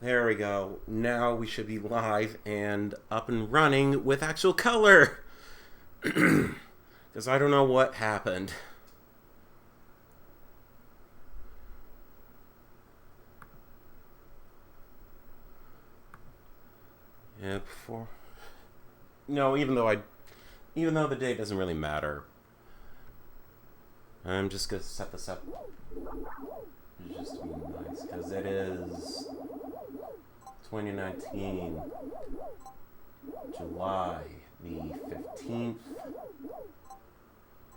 There we go. Now we should be live and up and running with actual color. Because I don't know what happened. Yeah, before. No, even though the date doesn't really matter. I'm just gonna set this up just to be nice, because it is 2019, July the 15th,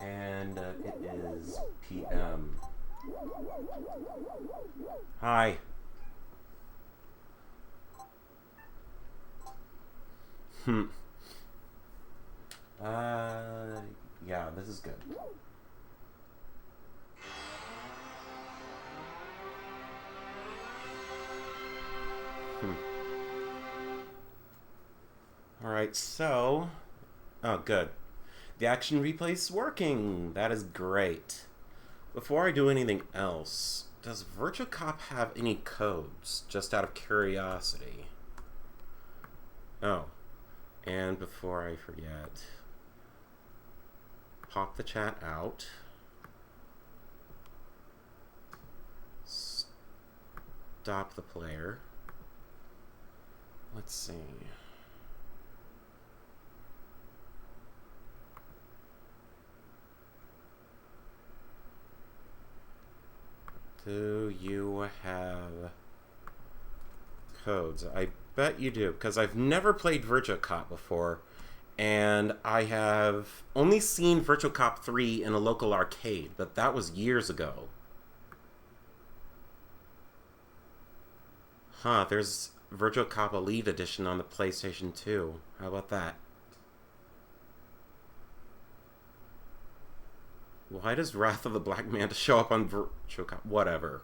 and it is PM. Hi. Yeah, this is good. Alright, so... Oh, good. The action replay is working! That is great. Before I do anything else, does Virtua Cop have any codes? Just out of curiosity. Oh. And before I forget... Pop the chat out. Stop the player. Let's see... Do you have codes? I bet you do, because I've never played Virtua Cop before, and I have only seen Virtua Cop 3 in a local arcade, but that was years ago. Huh, there's Virtua Cop Elite Edition on the PlayStation 2. How about that? Why does Wrath of the Black Manta show up on Virtua Cop? Whatever.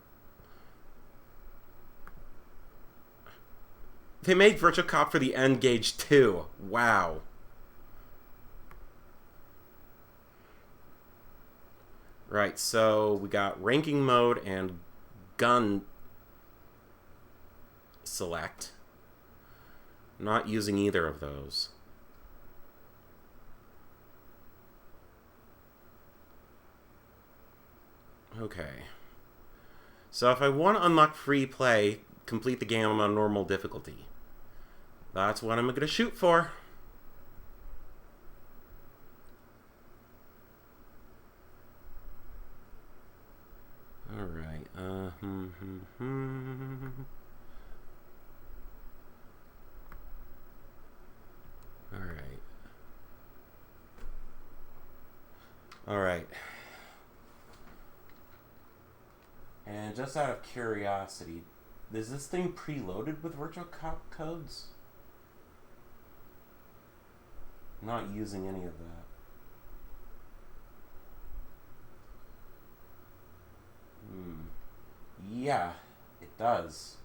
They made Virtua Cop for the N-Gage too. Wow. Right, so we got ranking mode and gun select. Not using either of those. Okay. So if I want to unlock free play, complete the game on normal difficulty. That's what I'm going to shoot for. Alright. Alright. Alright. And just out of curiosity, is this thing preloaded with Virtua Cop codes? I'm not using any of that. Yeah, it does.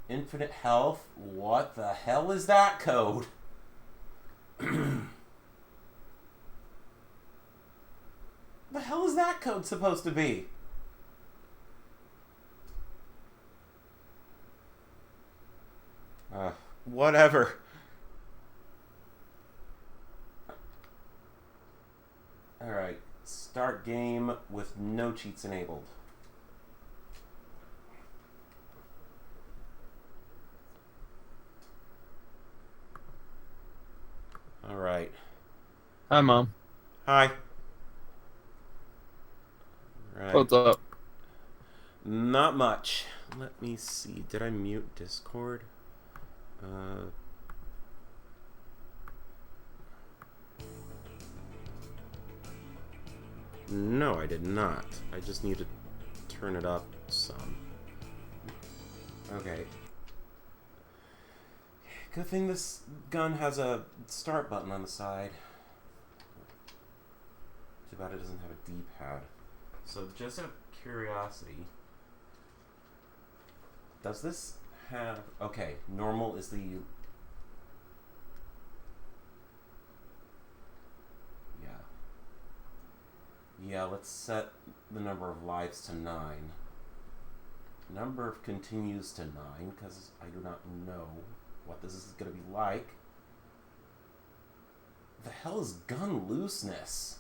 Infinite health? What the hell is that code? The hell is that code supposed to be? Whatever. Alright, start game with no cheats enabled. Alright. Hi, Mom. Hi. Right. What's up? Not much. Let me see. Did I mute Discord? No, I did not. I just need to turn it up some. Okay. Good thing this gun has a start button on the side. Too bad it doesn't have a D-pad. So just out of curiosity, does this have... Okay, normal is the... Yeah, let's set the number of lives to 9. Number continues to 9 because I do not know what this is going to be like. The hell is gun looseness?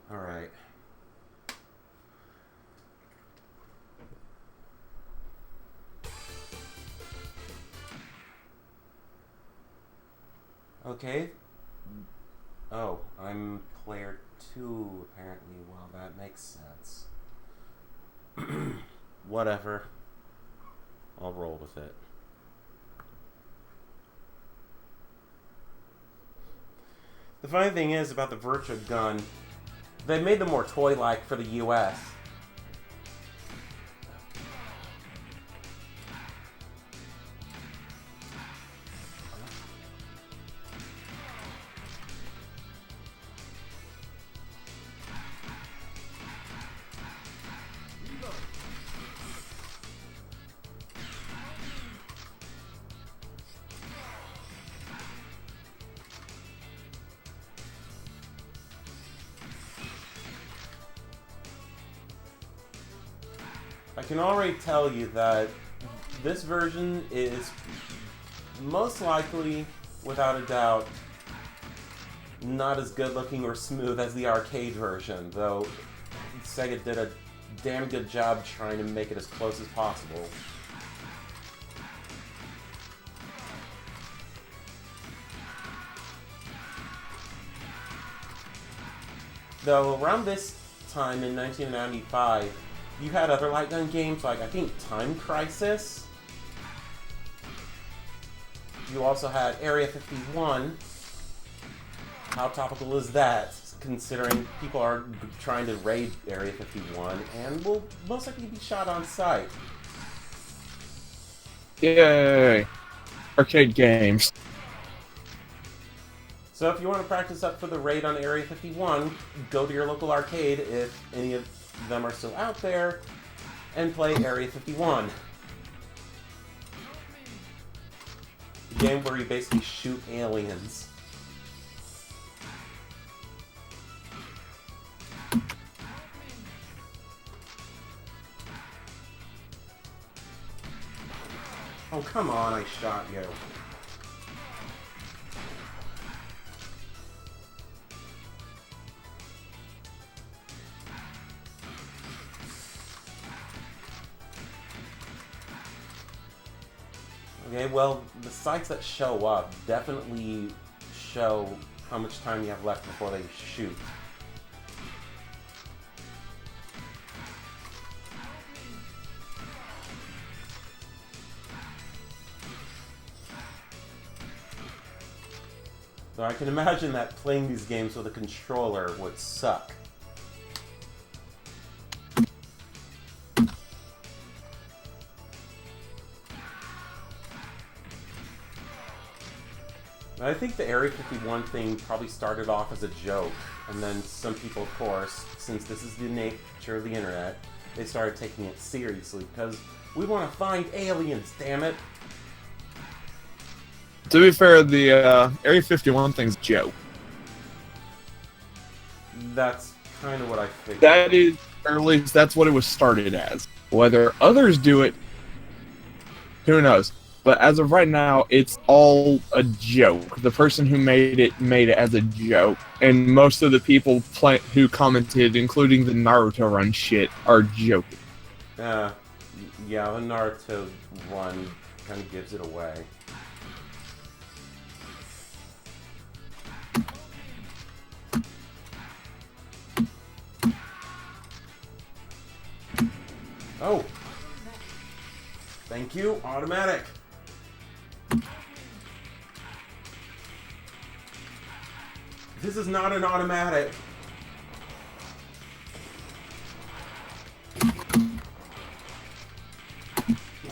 Alright. Okay. Oh, I'm player 2 apparently. Well, that makes sense. Whatever. I'll roll with it. The funny thing is about the Virtua gun, they made them more toy-like for the US. I can already tell you that this version is most likely, without a doubt, not as good looking or smooth as the arcade version, though Sega did a damn good job trying to make it as close as possible. Though around this time in 1995, you had other light gun games like, I think, Time Crisis. You also had Area 51. How topical is that, considering people are trying to raid Area 51 and will most likely be shot on sight? Yay! Arcade games. So if you want to practice up for the raid on Area 51, go to your local arcade if any of them are still out there, and play Area 51. A game where you basically shoot aliens. Oh, come on, I shot you. Okay, well, the sites that show up definitely show how much time you have left before they shoot. So I can imagine that playing these games with a controller would suck. I think the Area 51 thing probably started off as a joke, and then some people, of course, since this is the nature of the internet, they started taking it seriously, because we want to find aliens, damn it! To be fair, the Area 51 thing's a joke. That's kind of what I figured. That is, or at least that's what it was started as. Whether others do it, who knows? But as of right now, it's all a joke. The person who made it as a joke. And most of the people who commented, including the Naruto run shit, are joking. Yeah, the Naruto one kind of gives it away. Oh! Thank you, automatic! This is not an automatic.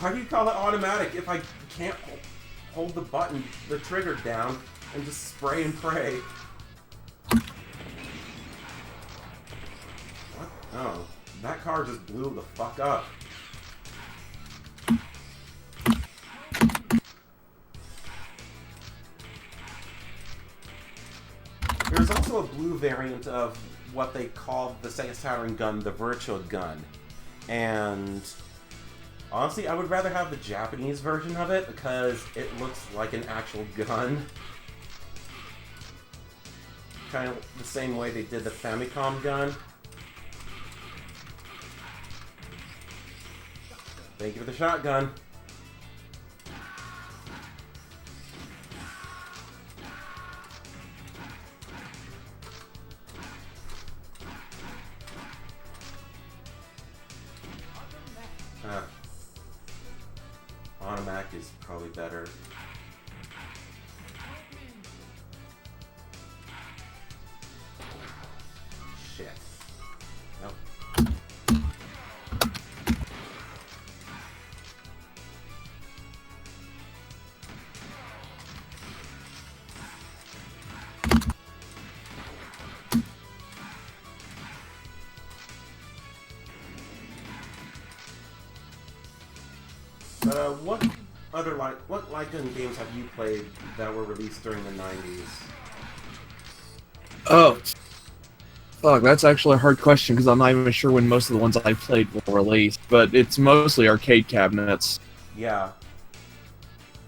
Why do you call it automatic if I can't hold the button, the trigger down, and just spray and pray? What? Oh, that car just blew the fuck up. There's also a blue variant of what they called the Sega Saturn gun, the Virtua gun. And honestly, I would rather have the Japanese version of it because it looks like an actual gun. Kind of the same way they did the Famicom gun. Thank you for the shotgun. Automatic is probably better. Shit. Nope. What other light gun games have you played that were released during the 90s? Oh, fuck, that's actually a hard question because I'm not even sure when most of the ones I played were released, but it's mostly arcade cabinets. Yeah.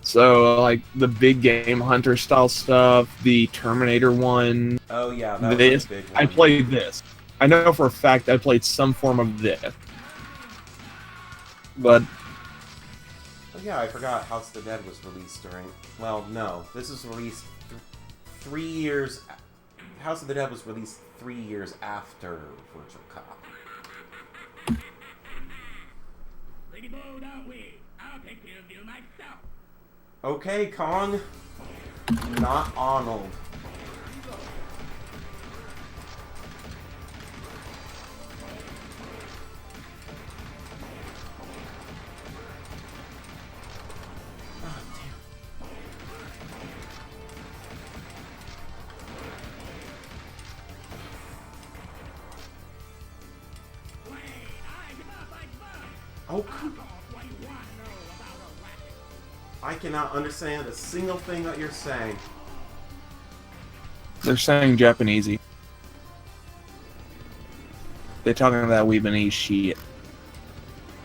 So, like, the big Game Hunter style stuff, the Terminator one. Oh yeah, that was a big one. I played this. I know for a fact I played some form of this. But oh yeah, I forgot House of the Dead was released during... Well, no. This was released 3 years... House of the Dead was released 3 years after Virtua Cop. Pretty bold, aren't we? I'll take care of you myself. Okay, Kong. Not Arnold. Oh, come on. I cannot understand a single thing that you're saying. they're saying Japanesey. They're talking that Weebanese shit.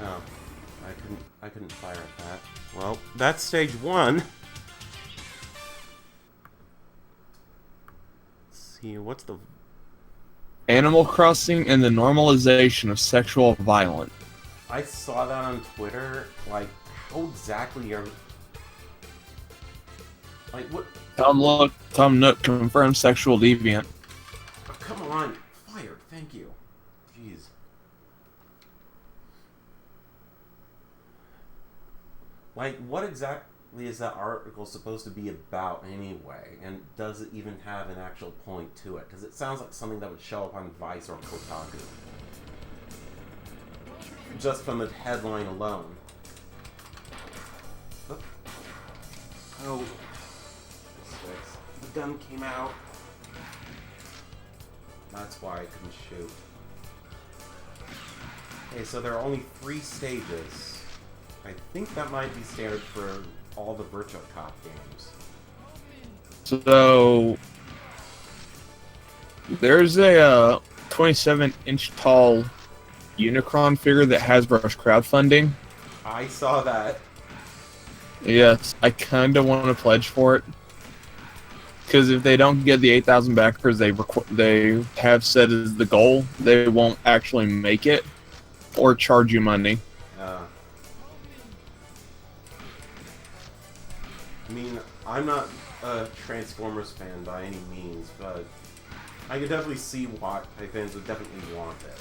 Oh, I couldn't fire at that. Well, that's stage 1. Let's see, what's the... Animal Crossing and the normalization of sexual violence. I saw that on Twitter. Like, how exactly are... Like, what... Tom Nook confirmed sexual deviant. Oh, come on. Fire. Thank you. Jeez. Like, what exactly is that article supposed to be about anyway? And does it even have an actual point to it? Because it sounds like something that would show up on Vice or Kotaku. Just from the headline alone. Oh. The gun came out. That's why I couldn't shoot. Okay, so there are only 3 stages. I think that might be standard for all the Virtua Cop games. So there's a 27-inch tall Unicron figure that Hasbro's crowdfunding. I saw that. Yes, I kind of want to pledge for it. Because if they don't get the 8,000 backers they have said is the goal, they won't actually make it or charge you money. I mean, I'm not a Transformers fan by any means, but I could definitely see why fans would definitely want it.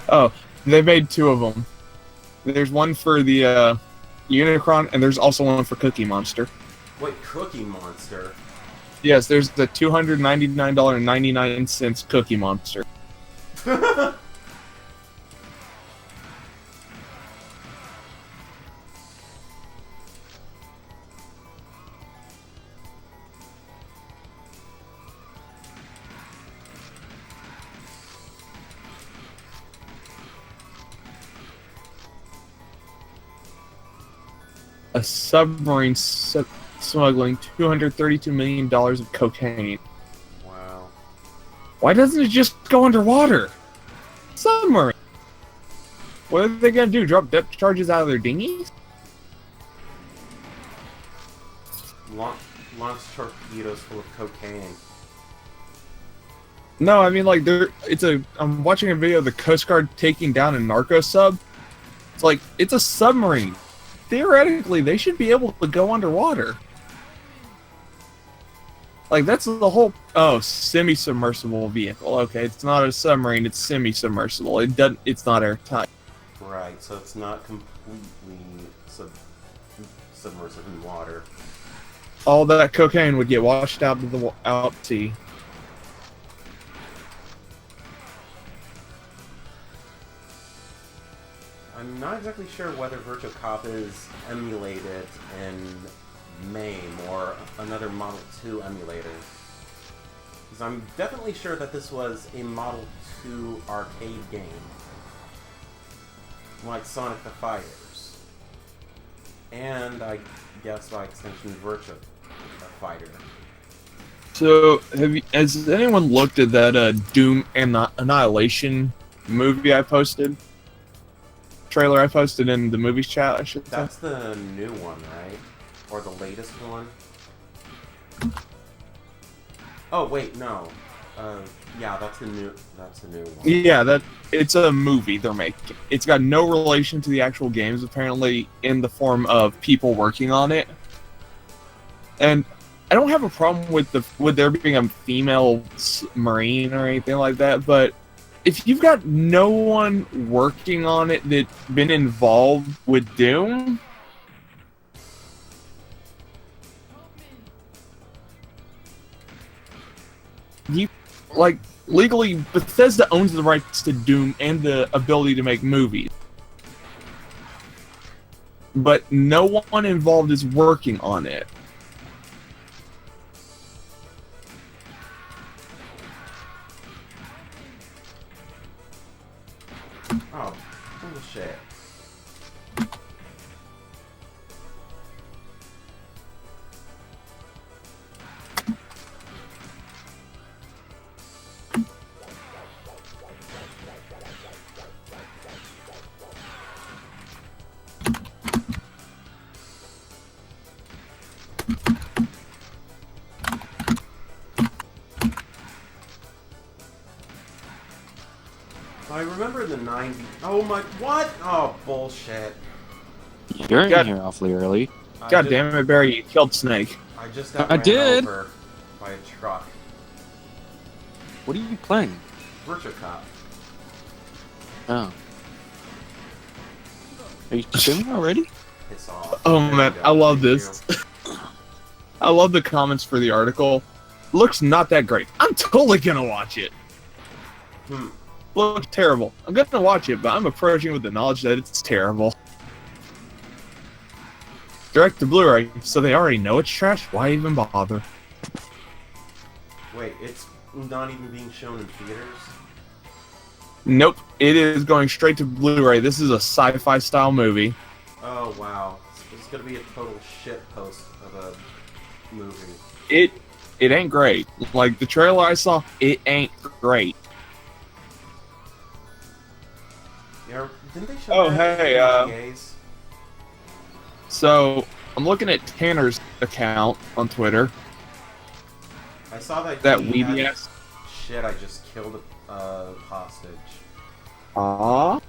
Oh, they made 2 of them. There's one for the Unicron, and there's also one for Cookie Monster. Wait, Cookie Monster? Yes, there's the $299.99 Cookie Monster. A submarine smuggling $232 million of cocaine. Wow. Why doesn't it just go underwater? Submarine. What are they gonna do? Drop depth charges out of their dinghies? Launch torpedoes full of cocaine. No, I mean like I'm watching a video of the Coast Guard taking down a narco sub. It's like it's a submarine. Theoretically, they should be able to go underwater. Like that's the whole semi-submersible vehicle. Okay, it's not a submarine, it's semi-submersible. It's not airtight. Right, so it's not completely submersive in water. All that cocaine would get washed out to the out sea. I'm not exactly sure whether Virtua Cop is emulated in MAME or another Model 2 emulator. Because I'm definitely sure that this was a Model 2 arcade game. Like Sonic the Fighters. And I guess by extension Virtua Fighter. So, has anyone looked at that Doom Annihilation movie I posted? Trailer I posted in the movies chat, I should say. That's the new one, right? Or the latest one? Oh wait, no. Yeah, that's the new one. Yeah, it's a movie they're making. It's got no relation to the actual games, apparently, in the form of people working on it. And I don't have a problem with there being a female marine or anything like that, but if you've got no one working on it that's been involved with Doom, legally, Bethesda owns the rights to Doom and the ability to make movies. But no one involved is working on it. Oh, bullshit. I remember in the 90s. Oh my, what? Oh, bullshit. You're in here awfully early. God damn it, Barry, you killed Snake. I just got I ran did. over by a truck. What are you playing? Virtua Cop. Oh. Are you streaming already? Piss off. Oh There you man, go. I love Thank this. I love the comments for the article. Looks not that great. I'm totally gonna watch it. you. Looks terrible. I'm gonna watch it, but I'm approaching with the knowledge that it's terrible. Direct to Blu-ray, so they already know it's trash. Why even bother? Wait, it's not even being shown in theaters? Nope, it is going straight to Blu-ray. This is a sci-fi style movie. Oh, wow. It's gonna be a total shit post of a movie. It ain't great. Like the trailer I saw, it ain't great. Yeah, didn't they show Oh, that hey, in VGAs? So I'm looking at Tanner's account on Twitter. I saw that he had- WeeBS. Shit, I just killed a hostage. Aww.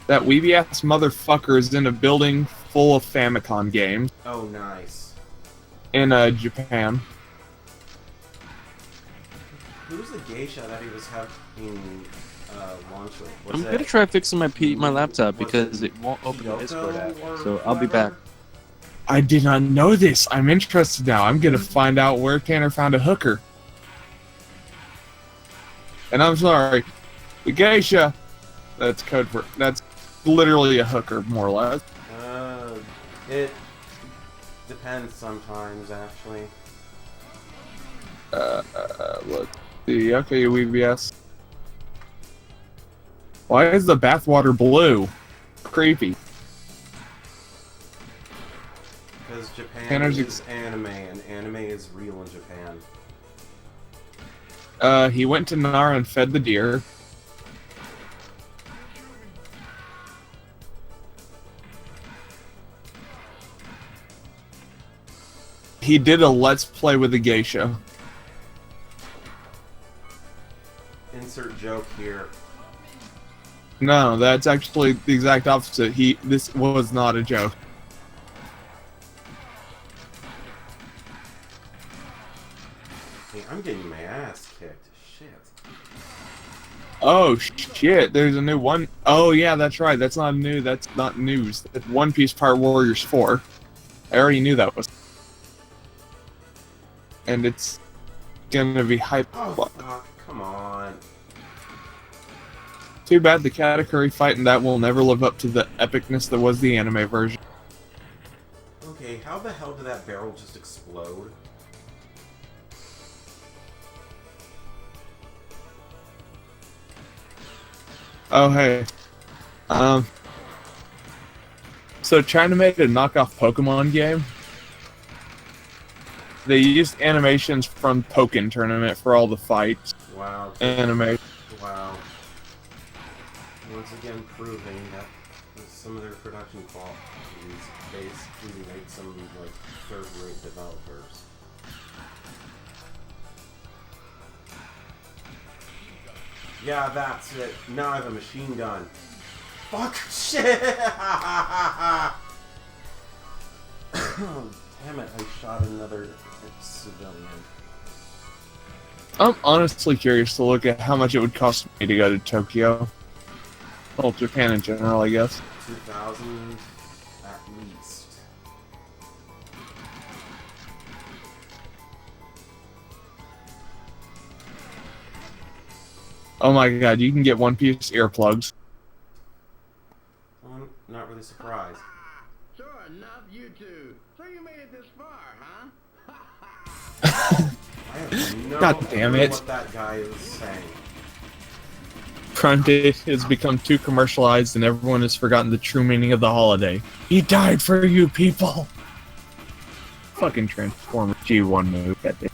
That WeeBS motherfucker is in a building full of Famicom games Oh, nice. in Japan. Who's the geisha that he was having lunch with? Was I'm it gonna try fixing my laptop was because it it won't open the Kyoko Discord app. or So I'll be back. whoever? I did not know this. I'm interested now. I'm gonna find out where Tanner found a hooker. And I'm sorry, the geisha. That's code for. That's literally a hooker, more or less. It depends sometimes, actually. Let's see. Okay, WeeBS. Why is the bathwater blue? Creepy. Because Japan Tanner's is anime, and anime is real in Japan. He went to Nara and fed the deer. He did a Let's Play with a geisha. Insert joke here. No, that's actually the exact opposite. This was not a joke. Hey, I'm getting my ass kicked. Shit. Oh shit! There's a new one. Oh yeah, that's right. That's not new. That's not news. That's One Piece Pirate Warriors 4. I already knew that was. And it's gonna be hype. Oh, fuck. Come on. Too bad the Katakuri fight and that will never live up to the epicness that was the anime version. Okay, how the hell did that barrel just explode? Oh hey. So China made a knockoff Pokemon game. They used animations from Pokken Tournament for all the fights. Wow. Anime. Wow. Once again proving that with some of their production qualities basically make some like third-rate developers. Yeah, that's it. Now I have a machine gun. Fuck shit! Damn it, I shot another civilian. I'm honestly curious to look at how much it would cost me to go to Tokyo. Well, Japan in general, I guess. 2,000 at least. Oh my god, you can get One Piece earplugs. I'm not really surprised. Sure enough, you two. So you made it this far, huh? I have no God damn clue it. what that guy is saying. Prime Day has become too commercialized and everyone has forgotten the true meaning of the holiday. He died for you people! Fucking Transformer G1 move. God damn.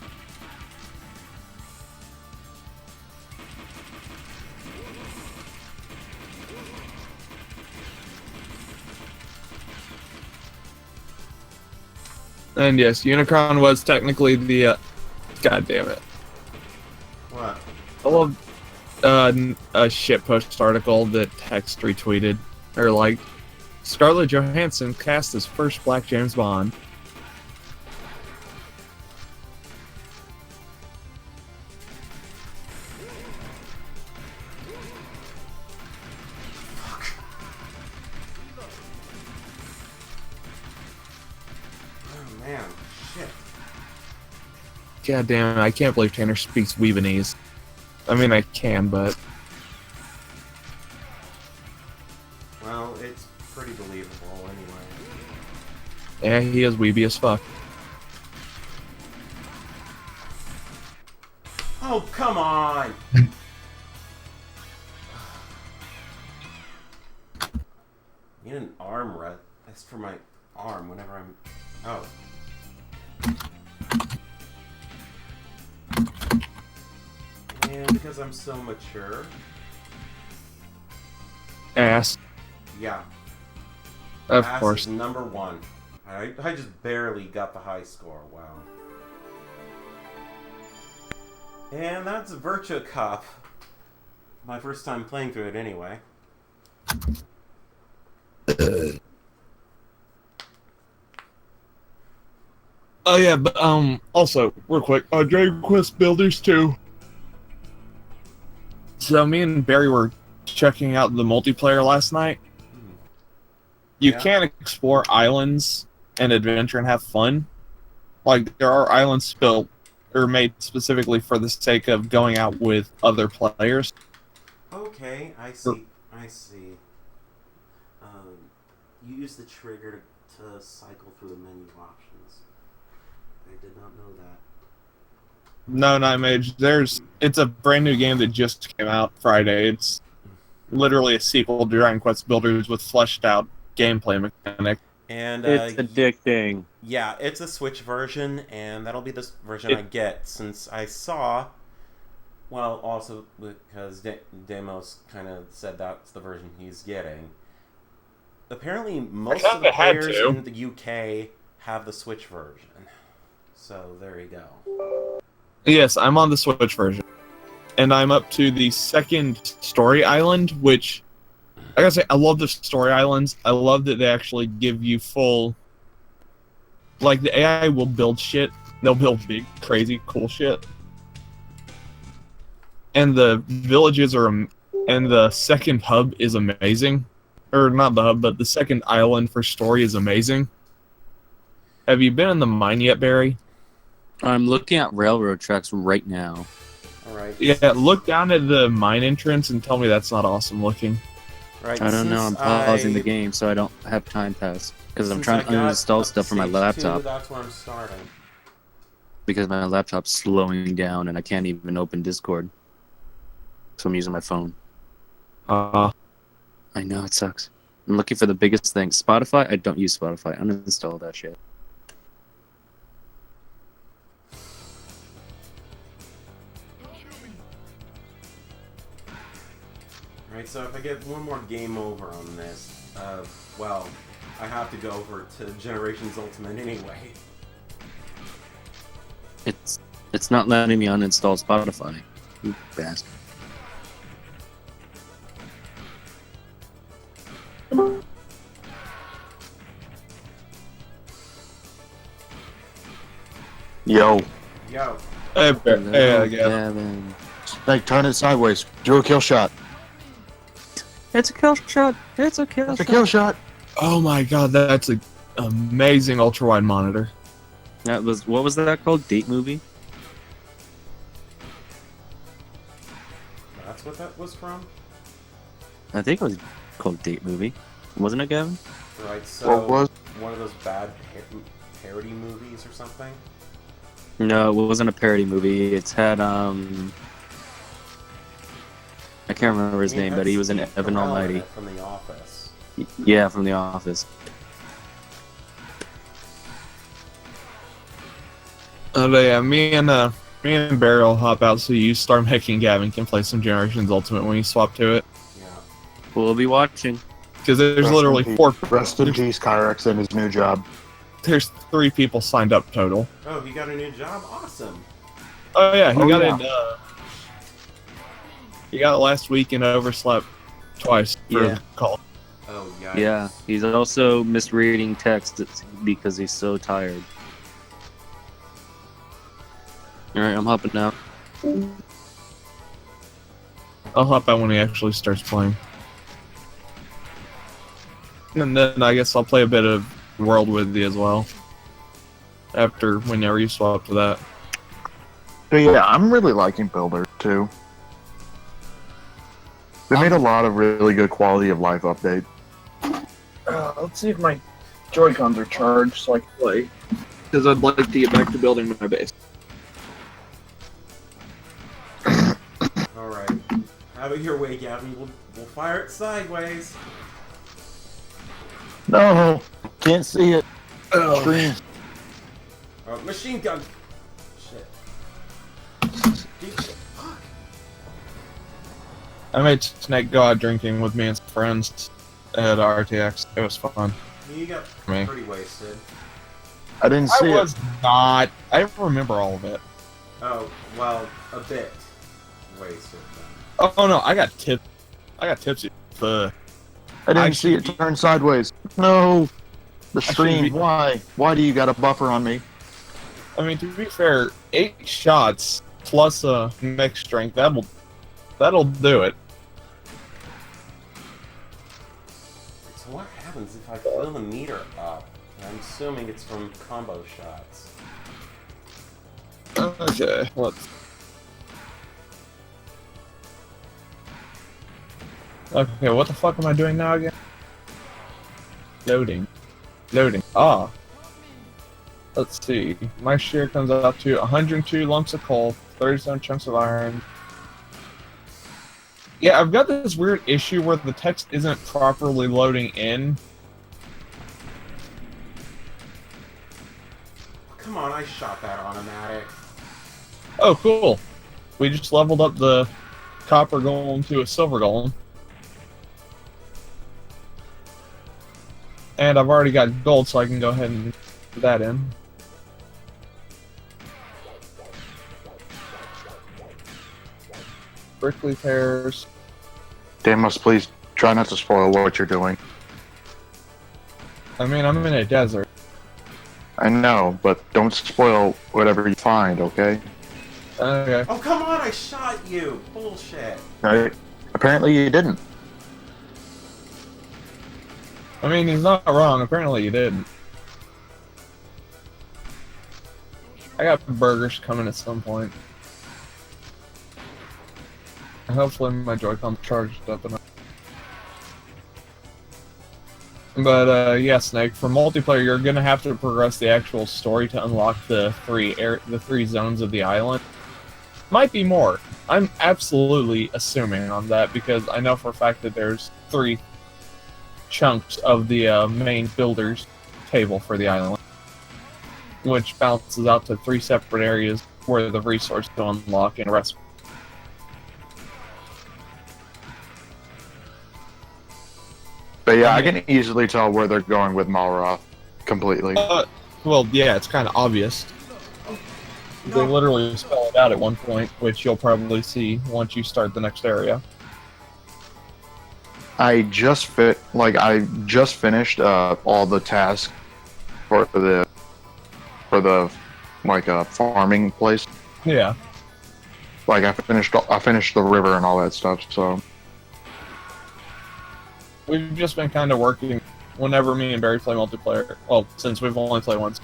And yes, Unicron was technically the, God damn it. What? I love a shitpost article that Text retweeted, or like, Scarlett Johansson cast as first Black James Bond. Oh man, shit. God damn it, I can't believe Tanner speaks Weebanese. I mean, I can, but... Well, it's pretty believable anyway. Yeah, he is weeby as fuck. Oh, come on! Need an arm rest. That's for my arm whenever I'm... Oh. And because I'm so mature... Ass. Yeah. Of Ass course. is number one. I just barely got the high score. Wow. And that's Virtua Cop. My first time playing through it anyway. Oh yeah, but also, real quick, Dragon Quest Builders 2. So me and Barry were checking out the multiplayer last night. You Yeah. can explore islands and adventure and have fun. Like, there are islands built or made specifically for the sake of going out with other players. Okay, I see. I see. You use the trigger to cycle through the menu options. I did not know that. No, not Mage. It's a brand new game that just came out Friday. It's literally a sequel to Dragon Quest Builders with fleshed out gameplay mechanic. And It's addicting. yeah, it's a Switch version, and that'll be the version I get since I saw Well, also because Demos kind of said that's the version he's getting. Apparently, most of the kinda had players to. in the UK have the Switch version. So there you go. Yes, I'm on the Switch version. And I'm up to the second story island, which, I gotta say, I love the story islands. I love that they actually give you full... Like, the AI will build shit. They'll build big, crazy, cool shit. And the villages are... And the second hub is amazing. Or, not the hub, but the second island for story is amazing. Have you been in the mine yet, Barry? I'm looking at railroad tracks right now. Alright. Yeah, look down at the mine entrance and tell me that's not awesome looking. Right, I don't know. I'm since pausing the I- game so I don't have time pass because I'm since trying I to got uninstall up stuff from my to stage 2, laptop that's where I'm starting. because my laptop's slowing down and I can't even open Discord. So I'm using my phone. I know it sucks. I'm looking for the biggest thing. Spotify. I don't use Spotify. Uninstall that shit. Right, so if I get one more game over on this, well, I have to go over to Generations Ultimate anyway. It's not letting me uninstall Spotify. You bastard. Yo. Yo, Hey, hey, I guess. Kevin. Hey, turn it sideways. Do a kill shot. It's a kill shot. It's a kill That's a shot. kill shot. Oh my god, that's an amazing ultra wide monitor. That was what was that called? Date movie? that's what that was from? I think it was called Date Movie. Wasn't it, Gavin? Right, so What was? one of those bad parody movies or something? No, it wasn't a parody movie. It's had I can't remember his I mean, name, that's but he was in Steve Evan Carell in Almighty. it from The Office. Yeah, from The Office. Yeah, me and Barry will hop out so you start making Gavin can play some Generations Ultimate when you swap to it. Yeah. We'll be watching. Because there's Rest in literally peace. four. Rest in peace, Kyrex, and his new job. There's 3 people signed up total. Oh, he got a new job? Awesome. Oh yeah, he Oh, got yeah. it. He got it last week and overslept twice for Yeah. the call. Oh, yeah. Yeah, he's also misreading text because he's so tired. Alright, I'm hopping out. I'll hop out when he actually starts playing. And then I guess I'll play a bit of World with you as well. After whenever you swap to that. But yeah, I'm really liking Builder too. They made a lot of really good quality of life updates. Let's see if my Joy-Cons are charged so I can play. Because I'd like to get back to building my base. Alright. Have it your way, Gavin. We'll fire it sideways. No, can't see it. Oh. Screen. Machine gun. Shit. Deep shit. Fuck. I made Snake go out drinking with me and some friends at RTX. It was fun. You got Me. pretty wasted. I didn't I see was it. not. I don't remember all of it. Oh, well, a bit wasted then. Oh no, I got tipsy. I I didn't see it should be- turn sideways. No. The should screen. be- Why? Why do you got a buffer on me? I mean, to be fair, 8 shots plus a mixed strength, that'll do it. So what happens if I fill the meter up? I'm assuming it's from combo shots. Okay, let's. Okay, what the fuck am I doing now again? Loading. Ah. Let's see. My share comes out to 102 lumps of coal, 37 chunks of iron. Yeah, I've got this weird issue where the text isn't properly loading in. Come on, I shot that automatic. Oh, cool. We just leveled up the copper golem to a silver golem. And I've already got gold, so I can go ahead and put that in. Prickly pears. Damus, please try not to spoil what you're doing. I mean, I'm in a desert. I know, but don't spoil whatever you find, okay? Okay. Oh, come on, I shot you! Bullshit. Right? Apparently you didn't. I mean, he's not wrong. Apparently you didn't. I got burgers coming at some point. Hopefully my Joy-Con's charged up enough. But yeah, Snake, for multiplayer, you're gonna have to progress the actual story to unlock the three zones of the island. Might be more. I'm absolutely assuming on that because I know for a fact that there's 3 chunks of the main builder's table for the island, which balances out to 3 separate areas where the resource to unlock and rest. But yeah, I can easily tell where they're going with Malroth. Completely. Well, yeah, it's kind of obvious. They literally spell it out at one point, which you'll probably see once you start the next area. I just finished all the tasks for the farming place. Yeah. Like I finished the river and all that stuff. So We've just been kind of working whenever me and Barry play multiplayer. Well, since we've only played once.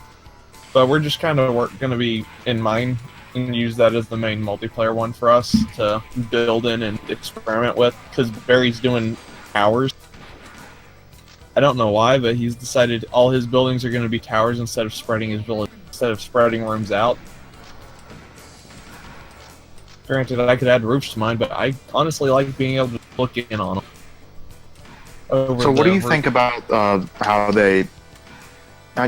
But we're just kind of going to be in mine and use that as the main multiplayer one for us to build in and experiment with. Because Barry's doing towers. I don't know why, but he's decided all his buildings are going to be towers instead of spreading rooms out. Granted, I could add roofs to mine, but I honestly like being able to look in on them. So what do you think about how they...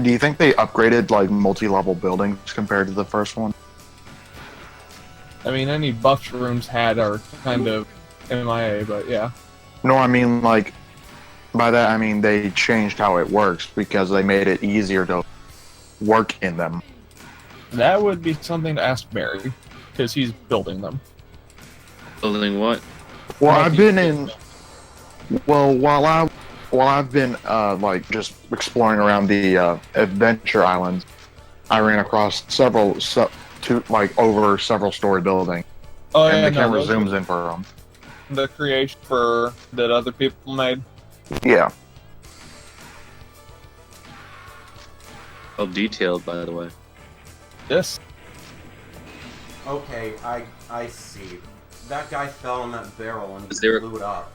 do you think they upgraded like multi-level buildings compared to the first one? I mean, any buffs rooms had are kind of MIA, but yeah. No, I mean like by that I mean they changed how it works because they made it easier to work in them. That would be something to ask Barry, because he's building them. Building what? Well, I've been in... Well, while I've been like just exploring around the adventure islands, I ran across several several-story buildings, and the camera zooms in for them. The creation that other people made. Yeah. Well detailed, by the way. Yes. Okay, I see. That guy fell in that barrel and Is there- blew it up.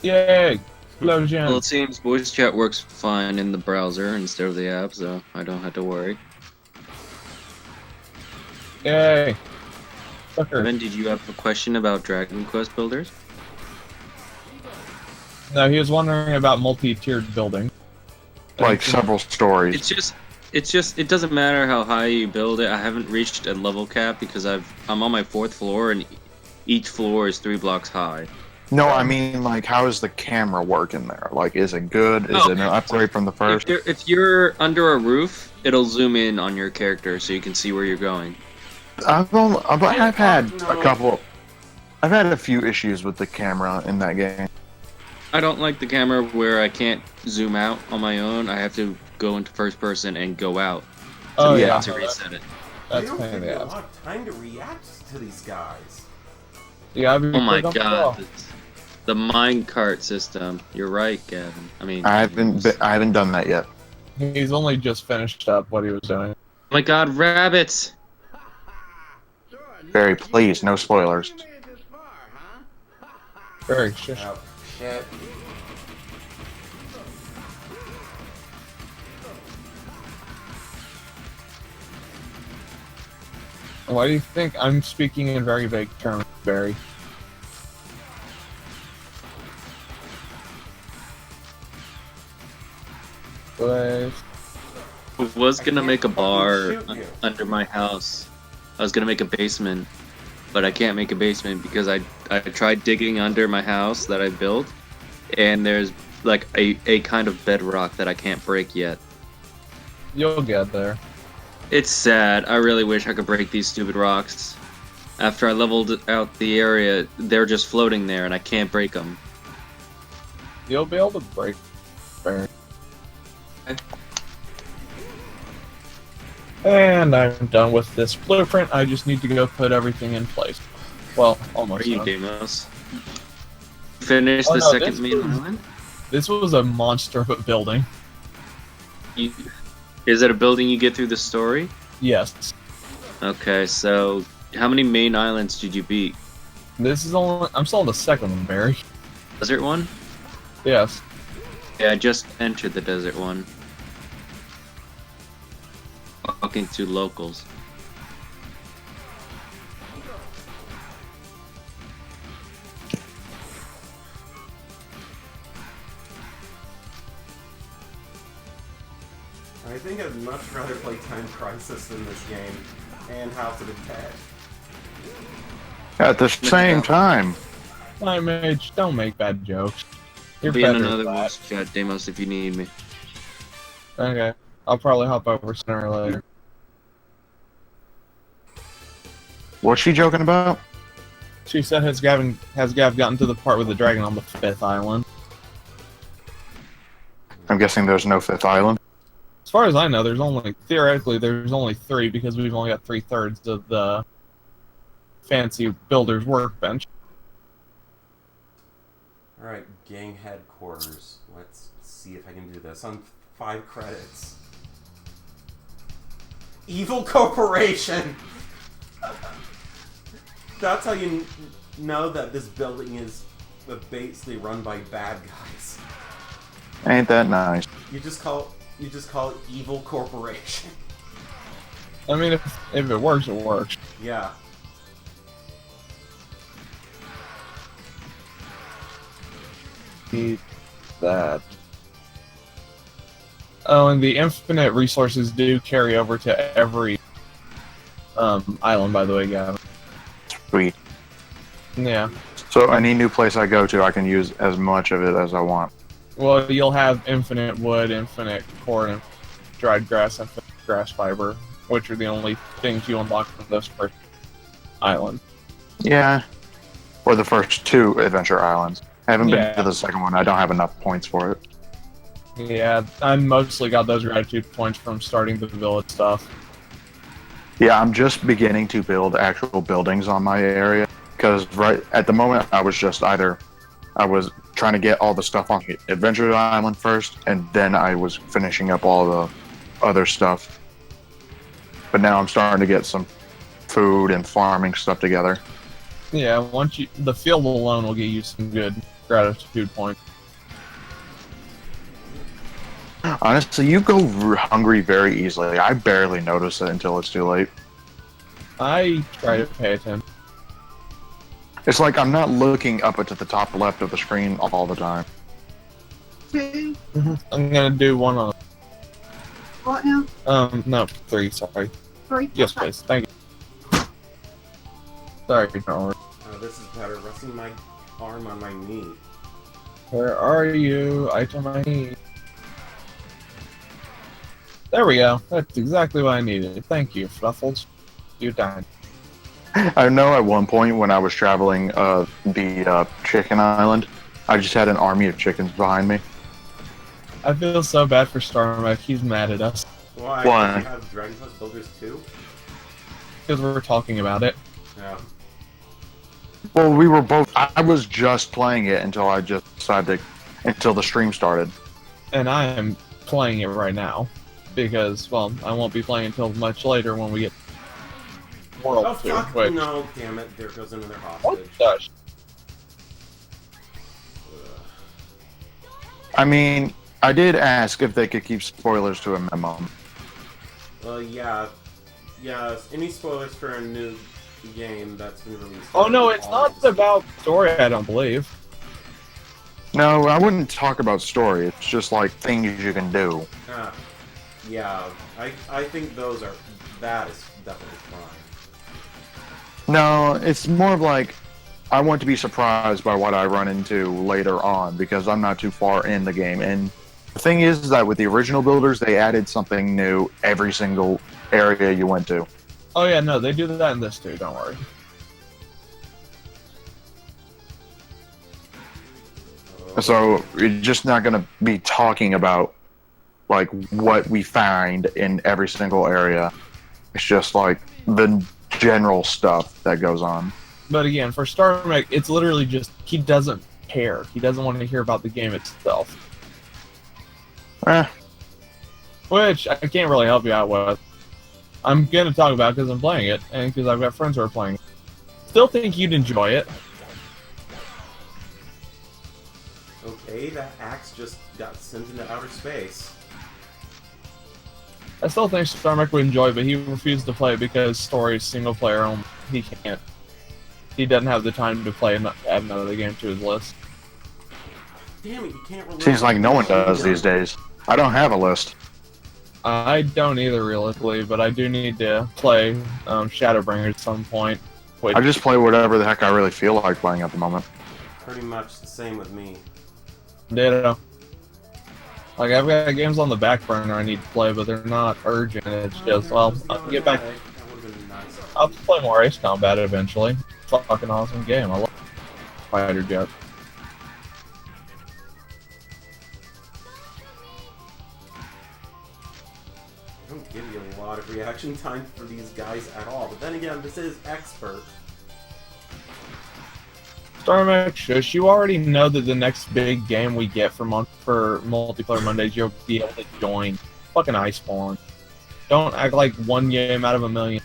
Yay! Hello, Jen. Well, it seems voice chat works fine in the browser instead of the app, so I don't have to worry. Yay! Sucker. Evan, did you have a question about Dragon Quest builders? No, he was wondering about multi-tiered building. Like several stories. It's just it doesn't matter how high you build it. I haven't reached a level cap because I'm on my 4th floor and each floor is 3 blocks high. No, I mean like how is the camera working there? Like is it good? Is it an upgrade from the first? If you're under a roof, it'll zoom in on your character so you can see where you're going. I've had a few issues with the camera in that game. I don't like the camera where I can't zoom out on my own. I have to go into first person and go out Oh to, yeah. to reset it. They That's don't pain in give you the a ass. lot of time to react to these guys. Yeah, I've been Oh my put up the god, wall. the minecart system. You're right, Gavin. I mean, I haven't done that yet. He's only just finished up what he was doing. Oh my god, rabbits! Barry, please, no spoilers. Very shush. Oh, shit. Why do you think I'm speaking in very vague terms, Barry? But I was gonna make a bar shoot you. under my house I was gonna make a basement, but I can't make a basement because I tried digging under my house that I built, and there's like a kind of bedrock that I can't break yet. You'll get there. It's sad. I really wish I could break these stupid rocks. After I leveled out the area, they're just floating there, and I can't break them. You'll be able to break. And I'm done with this blueprint. I just need to go put everything in place. Well, almost. Are you done. Demos? Finish Oh, the no, second this main was- island? This was a monster of a building. Is it a building you get through the story? Yes. Okay, so how many main islands did you beat? This is only. I'm still on the second one, Barry. Desert one? Yes. Yeah, I just entered the desert one. Talking to locals. I think I'd much rather play Time Crisis than this game, and House of the Dead. At the same time. My mage, don't make bad jokes. You're Be in better another at that. voice chat, Demos, if you need me. Okay. I'll probably hop over sooner or later. What's she joking about? She said has Gav gotten to the part with the dragon on the 5th island? I'm guessing there's no 5th island. As far as I know, there's only 3 because we've only got 3/3 of the fancy builder's workbench. Alright, gang headquarters. Let's see if I can do this on 5 credits. Evil Corporation! That's how you know that this building is basically run by bad guys. Ain't that nice? You just call it Evil Corporation. I mean, if it works, it works. Yeah. Need that. Oh, and the infinite resources do carry over to every island, by the way, Gavin. Sweet. Yeah. So any new place I go to, I can use as much of it as I want. Well, you'll have infinite wood, infinite cord, and dried grass, infinite grass fiber, which are the only things you unlock from this first island. Yeah. Or the first 2 adventure islands. I haven't Yeah. been to the second one. I don't have enough points for it. Yeah, I mostly got those gratitude points from starting the village stuff. Yeah, I'm just beginning to build actual buildings on my area. Because right at the moment, I was trying to get all the stuff on the Adventure Island first, and then I was finishing up all the other stuff. But now I'm starting to get some food and farming stuff together. Yeah, the field alone will get you some good gratitude points. Honestly, you go hungry very easily. I barely notice it until it's too late. I try to pay attention. It's like I'm not looking up to the top left of the screen all the time. I'm gonna do one on. What now? No, 3. Sorry. 3? Yes, please. Thank you. Sorry, Controller. This is better. Resting my arm on my knee. Where are you? I to my knee. There we go. That's exactly what I needed. Thank you, Fluffles. You died. I know at one point when I was traveling the chicken island, I just had an army of chickens behind me. I feel so bad for Starmac. He's mad at us Why? Why? You have Dragon Quest Builders 2? because we're talking about it. Yeah. Well, we were both. I was just playing it until I just decided until the stream started. And I am playing it right now because, well, I won't be playing until much later when we get World Oh 2. fuck! Which, No, damn it! There goes another what hostage. the sh- I mean, I did ask if they could keep spoilers to a minimum. Well, yeah. Any spoilers for a new game that's been released? Oh no, it's not about story, I don't believe. No, I wouldn't talk about story. It's just like things you can do. Yeah. I think that is definitely fine. No, it's more of like I want to be surprised by what I run into later on because I'm not too far in the game. And the thing is that with the original builders, they added something new every single area you went to. Oh yeah, no, they do that in this too. Don't worry. So you're just not going to be talking about like what we find in every single area. It's just like the general stuff that goes on. But again, for Starmek, it's literally just he doesn't care. He doesn't want to hear about the game itself. Which I can't really help you out with. I'm going to talk about it because I'm playing it, and because I've got friends who are playing it. Still think you'd enjoy it. Okay, that axe just got sent into outer space. I still think Starmek would enjoy it, but he refused to play it because story is single player only. He can't. He doesn't have the time to play and add another game to his list. Damn it, you can't relate. Seems like no one does these days. I don't have a list. I don't either, realistically, but I do need to play Shadowbringers at some point. Which, I just play whatever the heck I really feel like playing at the moment. Pretty much the same with me. ditto. Like, I've got games on the back burner I need to play, but they're not urgent. It's just, well, I'll get back. I'll play more Ace Combat eventually. Fucking awesome game. I love fighter jet. I don't give you a lot of reaction time for these guys at all, but then again, this is expert. Starmax Shush, you already know that the next big game we get for multiplayer Mondays, you'll be able to join. Fucking Iceborne. Don't act like one game out of a million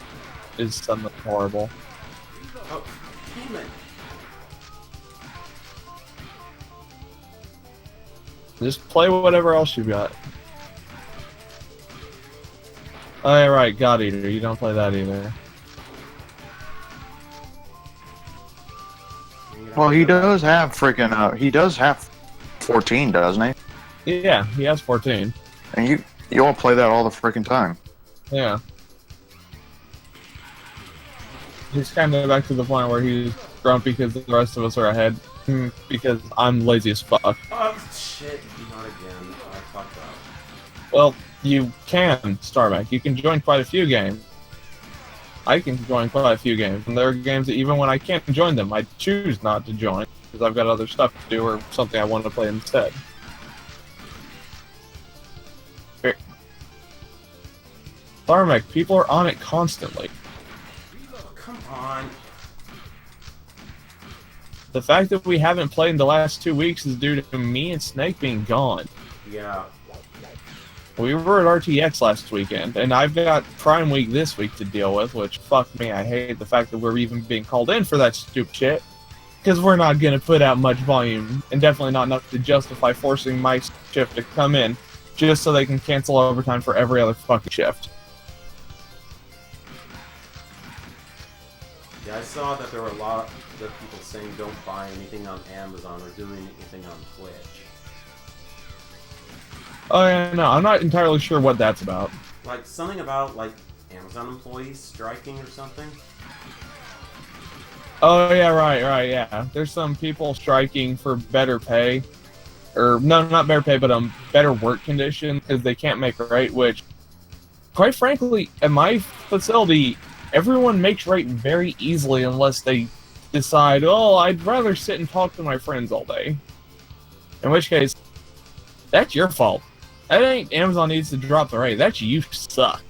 is something horrible. Oh, damn it. Just play whatever else you got. Oh, yeah, right, God Eater. You don't play that either. Well, he does have freaking, he does have 14, doesn't he? Yeah, he has 14. And you all play that all the freaking time. Yeah. He's kind of back to the point where he's grumpy because the rest of us are ahead. Because I'm lazy as fuck. Oh, shit. Not again. I fucked up. Well, you can, Starback. You can join quite a few games. I can join quite a few games. And there are games that even when I can't join them, I choose not to join. Because I've got other stuff to do or something I want to play instead. Starmac, people are on it constantly. Come on. The fact that we haven't played in the last 2 weeks is due to me and Snake being gone. Yeah. We were at RTX last weekend, and I've got Prime Week this week to deal with, which, fuck me, I hate the fact that we're even being called in for that stupid shit. Because we're not going to put out much volume, and definitely not enough to justify forcing my shift to come in, just so they can cancel overtime for every other fucking shift. Yeah, I saw that there were a lot of people saying don't buy anything on Amazon or do anything on Twitch. Oh yeah, no, I'm not entirely sure what that's about. Like, something about, like, Amazon employees striking or something? Oh yeah, right, yeah. There's some people striking for better pay. Or, no, not better pay, but better work conditions, because they can't make rate, which, quite frankly, at my facility, everyone makes rate very easily unless they decide, oh, I'd rather sit and talk to my friends all day. In which case, that's your fault. That ain't Amazon needs to drop the rate. That's you suck.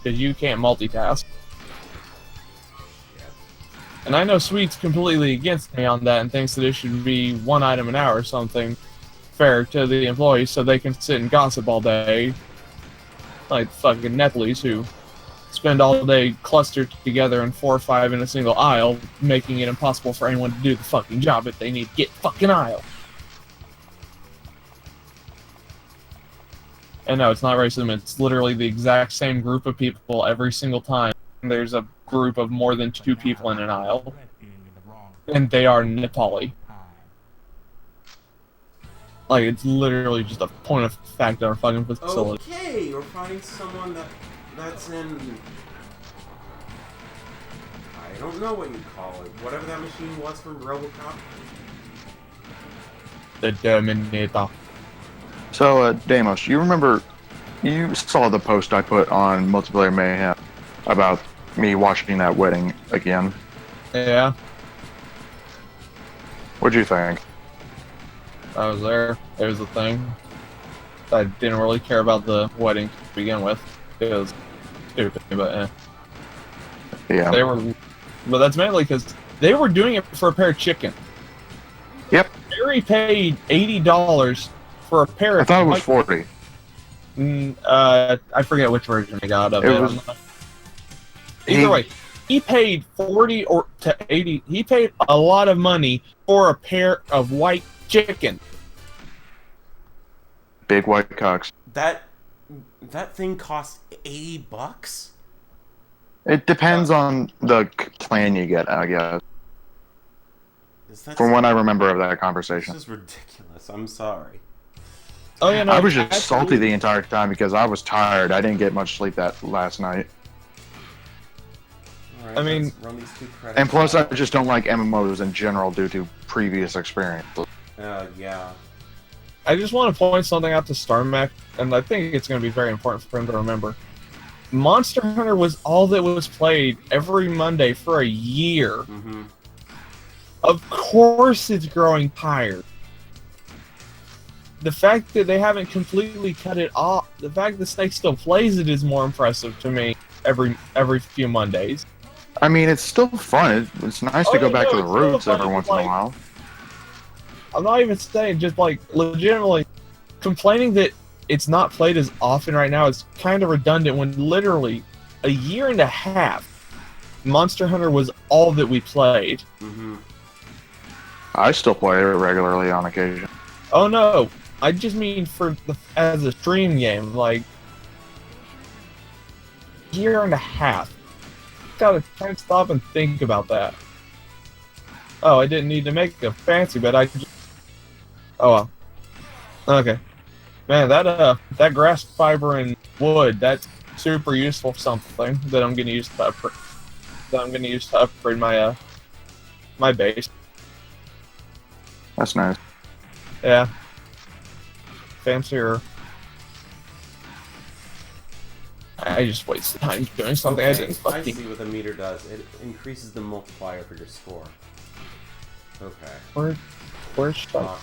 Because you can't multitask. And I know Sweet's completely against me on that and thinks that it should be one item an hour or something fair to the employees so they can sit and gossip all day. Like fucking Nepalese who spend all day clustered together in 4 or 5 in a single aisle, making it impossible for anyone to do the fucking job if they need to get fucking aisle. And no, it's not racism, it's literally the exact same group of people every single time. There's a group of more than 2 people in an aisle. And they are Nepali. Like, it's literally just a point of fact on our fucking facility. Okay, we're finding someone that's in... I don't know what you call it. Whatever that machine was from RoboCop. The Terminator. So, Deimos, you saw the post I put on Multiplayer Mayhem about me watching that wedding again. Yeah, What'd you think? I was there. It was a thing. I didn't really care about the wedding to begin with. It was stupid, but Yeah. but that's mainly because they were doing it for a pair of chicken. Yep. Barry paid $80 for a pair I of. thought it was 40. I forget which version I got of it. It was- Either way, he paid 40 or to 80. He paid a lot of money for a pair of white chicken. Big white cocks. That thing cost $80? It depends on the plan you get, I guess. From what I remember of that This conversation. is ridiculous. I'm sorry. Oh yeah, no, I was just absolutely. salty the entire time because I was tired. I didn't get much sleep that last night. Alright, I mean- let's run these 2 credits And plus, I out. just don't like MMOs in general due to previous experience. Yeah. I just want to point something out to StarMac, and I think it's going to be very important for him to remember. Monster Hunter was all that was played every Monday for a year. Mm-hmm. Of course it's growing tired. The fact that they haven't completely cut it off, the fact that Snake still plays it is more impressive to me every few Mondays. I mean, it's still fun. It's nice to Oh, go yeah, back no, to the it's still roots fun, every once in a like- while. I'm not even saying, just like legitimately complaining that it's not played as often right now is kind of redundant when literally a year and a half Monster Hunter was all that we played. Mm-hmm. I still play it regularly on occasion. Oh no, I just mean as a stream game, like year and a half. Gotta try and stop and think about that. Oh, I didn't need to make a fancy, but I just... Oh well. Okay. Man, that grass fiber and wood, that's super useful for something that I'm gonna use to upgrade my my base. That's nice. Yeah. Fancier. I just wasted time doing something I Okay, didn't I fucking... see what the meter does. It increases the multiplier for your score. Okay. Where's stuff? Uh,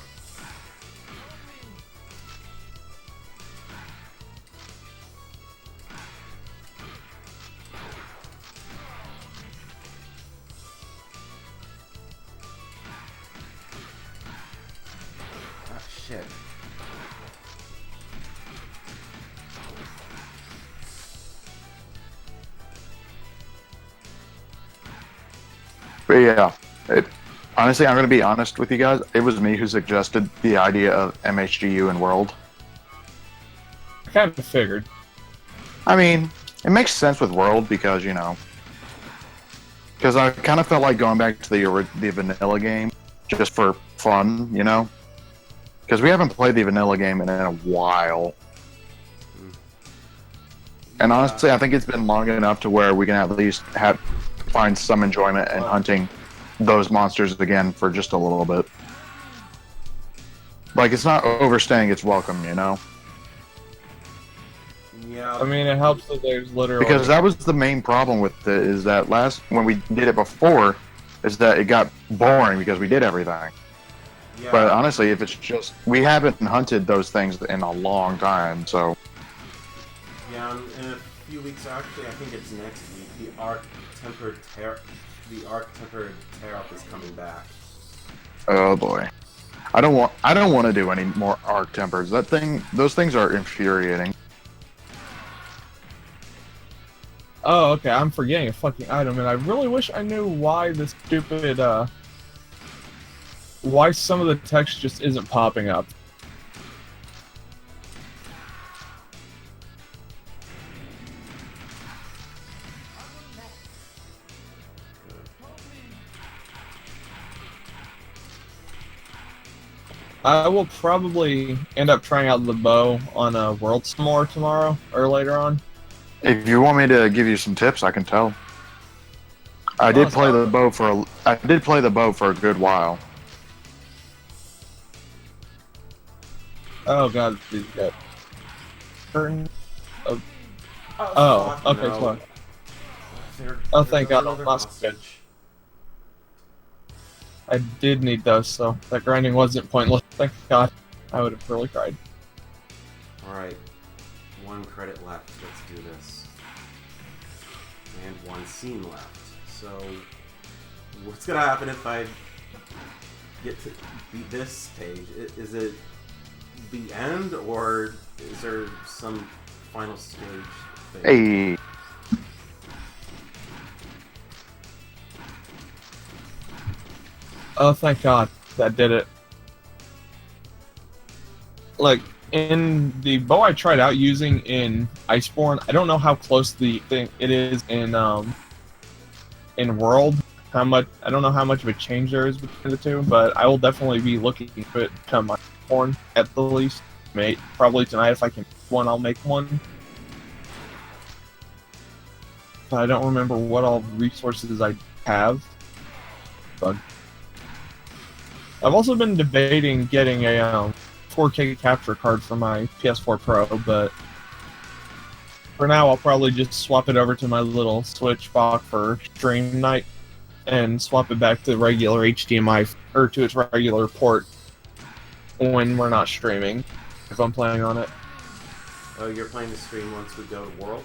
ah, shit. But yeah, honestly, I'm going to be honest with you guys. It was me who suggested the idea of MHGU in World. I kind of figured. I mean, it makes sense with World because, you know, because I kind of felt like going back to the vanilla game just for fun, you know? Because we haven't played the vanilla game in a while. And honestly, I think it's been long enough to where we can at least find some enjoyment in hunting those monsters again for just a little bit. Like, it's not overstaying its welcome, you know? Yeah. I mean, it helps that there's literally... Because that was the main problem with it, is that when we did it before, is that it got boring because we did everything. yeah. But honestly, if it's just, we haven't hunted those things in a long time, so. Yeah, in a few weeks, actually, I think it's next week, the Arc Tempered Tear-Up is coming back. Oh boy. I don't want to do any more arc tempers. Those things are infuriating. Oh, okay, I'm forgetting a fucking item, and I really wish I knew why this stupid, why some of the text just isn't popping up. I will probably end up trying out the bow on a World some more tomorrow, or later on. If you want me to give you some tips, I can tell. I did play the bow for a good while. Oh god, he's got curtain. Oh, okay, no. sorry. There Thank goes God, another that's good. hostage. I did need those, so that grinding wasn't pointless. Thank God. I would have really cried. Alright. 1 credit left. Let's do this. And 1 scene left. So, what's gonna happen if I get to beat this stage? Is it the end, or is there some final stage thing? Hey. Oh, thank God. That did it. Like, in the bow I tried out using in Iceborne, I don't know how close the thing it is in World. I don't know how much of a change there is between the two, but I will definitely be looking for it come Iceborne at the least. Probably tonight if I can make one, I'll make one. But I don't remember what all resources I have. But I've also been debating getting a 4K capture card for my PS4 Pro, but for now I'll probably just swap it over to my little Switch box for stream night and swap it back to regular HDMI or to its regular port when we're not streaming, if I'm playing on it. Oh, you're playing the stream once we go to World?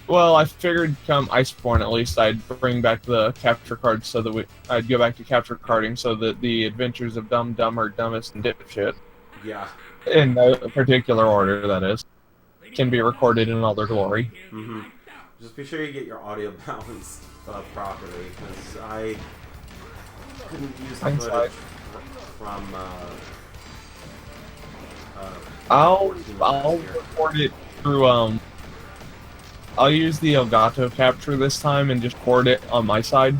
Well, I figured come Iceborne at least I'd bring back the capture card so that I'd go back to capture carding so that the adventures of Dumb, Dumber, Dumbest, and Dipshit, Yeah. in no particular order that is, can be recorded in all their glory. Mm-hmm. Just be sure you get your audio balanced properly, because I couldn't use the footage from I'll record it through I'll use the Elgato capture this time and just record it on my side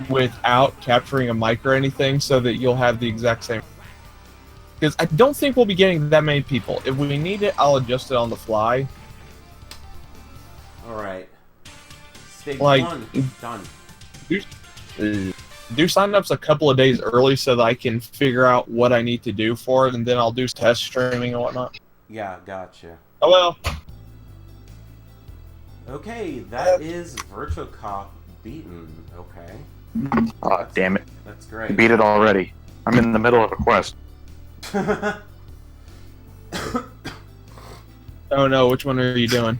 without capturing a mic or anything so that you'll have the exact same. Because I don't think we'll be getting that many people. If we need it, I'll adjust it on the fly. Alright. Stage Like, 1. Done. Do sign-ups a couple of days early so that I can figure out what I need to do for it, and then I'll do test streaming and whatnot. Yeah, gotcha. Oh well. Okay, that is Virtua Cop beaten. Okay. Oh, damn it. That's You great. beat it already. I'm in the middle of a quest. Oh no, which one are you doing?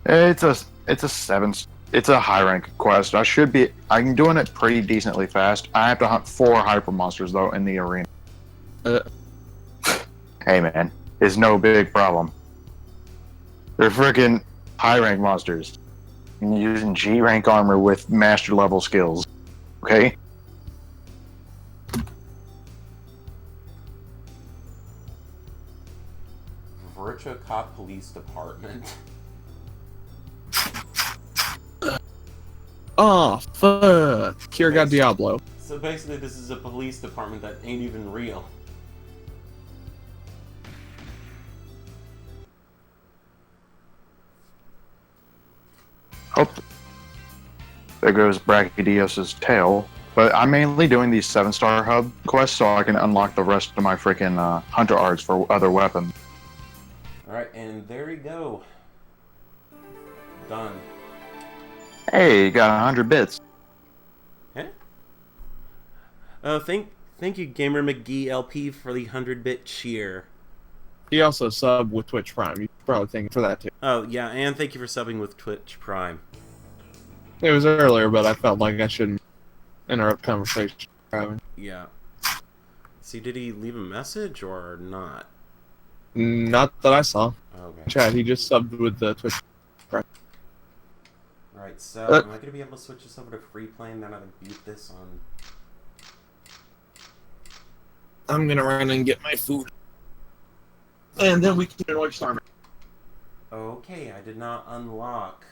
It's a 7. It's a high rank quest. I'm doing it pretty decently fast. I have to hunt 4 hyper monsters though in the arena. Hey man, it's no big problem. They're freaking high rank monsters. And you're using G rank armor with master level skills. Okay? Virtua Cop Police Department. Oh, fuck. Kira got Diablo. So basically this is a police department that ain't even real. Oh, there goes Brachiosaurus's tail. But I'm mainly doing these 7-star hub quests so I can unlock the rest of my freaking hunter arts for other weapons. Alright, and there we go. Done. Hey, you got 100 bits. Huh? Thank you, Gamer McGee LP, for the 100-bit cheer. He also subbed with Twitch Prime. You probably thank him for that too. Oh, yeah, and thank you for subbing with Twitch Prime. It was earlier, but I felt like I shouldn't interrupt conversation. Yeah. See, did he leave a message or not? Not that I saw. Okay. Chad, he just subbed with the Twitch. Alright, so am I going to be able to switch this over to free play and then I can beat this on... I'm gonna run and get my food. And then we can watch Starman. Okay, I did not unlock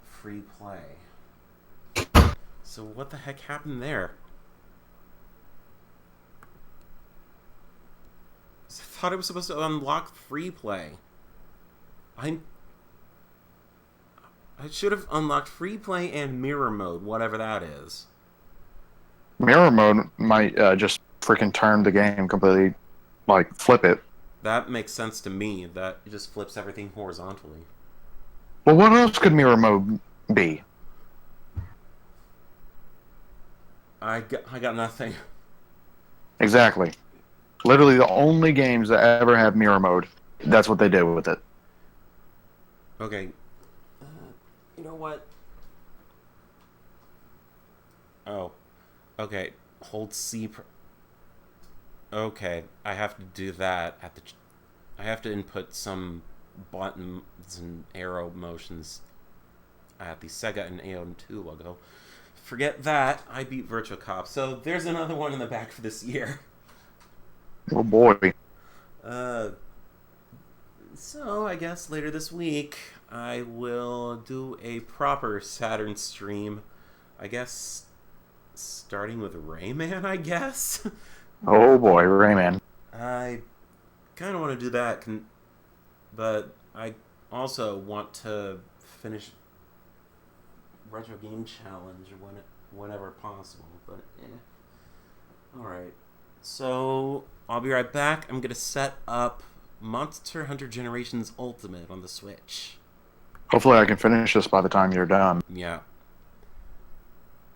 free play. So what the heck happened there? I thought it was supposed to unlock free play. I should have unlocked free play and mirror mode, whatever that is. Mirror mode might just freaking turn the game completely, like flip it. That makes sense to me. That it just flips everything horizontally. Well, what else could mirror mode be? I got nothing. Exactly. Literally the only games that ever have mirror mode, that's what they did with it. Okay. You know what? Oh. Okay. Hold C. Okay. I have to do that at the... I have to input some buttons and arrow motions at the Sega and AO2 logo. Forget that. I beat Virtua Cop. So there's another one in the back for this year. Oh boy. So I guess later this week I will do a proper Saturn stream. I guess starting with Rayman, I guess. Oh boy, Rayman. I kind of want to do that, but I also want to finish Retro Game Challenge whenever possible. But alright. So I'll be right back. I'm going to set up Monster Hunter Generations Ultimate on the Switch. Hopefully I can finish this by the time you're done. Yeah.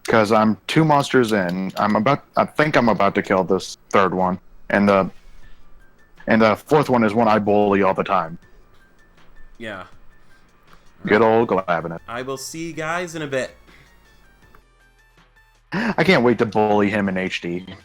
Because I'm 2 monsters in. I think I'm about to kill this third one. And the fourth one is one I bully all the time. Yeah. Good old Glavinet. I will see you guys in a bit. I can't wait to bully him in HD.